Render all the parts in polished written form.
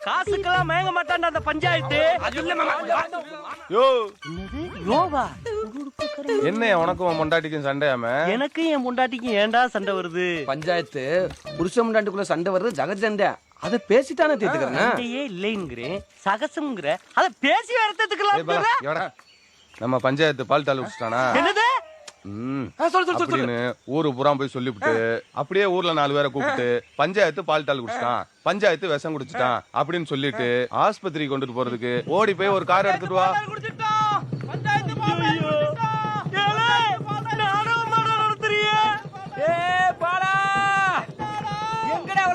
காசுக்கெல்லாம் மயங்க மாட்டான்டா அந்த பஞ்சாயத்து. யோ யோவா என்ன உனக்கும் பொண்டாட்டிக்கும் சண்டையாம? எனக்கு என் பொண்டாட்டிக்கும் ஏன்டா சண்டை வருது? பஞ்சாயத்து புருஷ முண்டாட்டிக்குள்ள சண்டை வருது ஜெகத் சண்டை. அத பேசிட்டானே தீர்த்துக்கிறேன். சண்டையே இல்லைங்கிறேன், சகசம்ங்கிற. அத பேசி வரத்துக்கலாம். நம்ம பஞ்சாயத்து பால் டால் குடிச்சிட்டானா? என்னது? அப்படின்னு ஊரு பூரா போய் சொல்லிவிட்டு அப்படியே ஊர்ல 4 பேரை கூப்பிட்டு பஞ்சாயத்து பால் டால் குடிச்சிட்டான், பஞ்சாயத்து விஷம் குடிச்சிட்டான் அப்படின்னு சொல்லிட்டு ஆஸ்பத்திரி கொண்டுட்டு போறதுக்கு ஓடி போய் ஒரு கார் எடுத்துட்டு வா.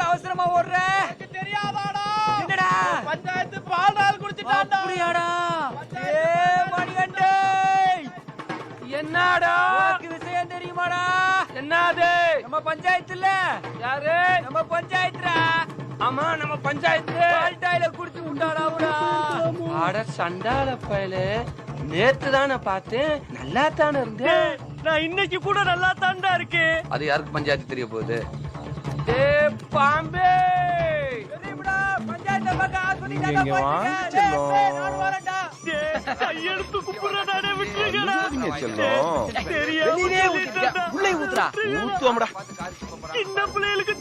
அவசரமா ஓடுற பஞ்சாயத்து பால் டால் குடிச்சிட்டான்டா. என்னடா விஷயம் தெரியுமாடா? என்னது? நம்ம பஞ்சாயத்து இல்ல. யாரு? நம்ம பஞ்சாயத்துடா. ஆமா நம்ம பஞ்சாயத்து. பால்டாயில குடிச்சு விட்டாடா. அட சண்டால பயல, நேத்து தானே பார்த்தேன், நல்லா தானே இருந்தேன். நான் இன்னைக்கு கூட நல்லா தான்டா இருக்கேன். அது யாருக்கு பஞ்சாயத்து தெரிய போகுது? பாம்பே பஞ்சாயத்து இங்க வாங்க செல்லம். கையெழுத்து குப்புறதானே விட்டுருக்கடா. செல்லம் தெரியாம உள்ளே ஊத்துறா. ஊத்துவோம்டா. சின்ன பிள்ளைகளுக்கு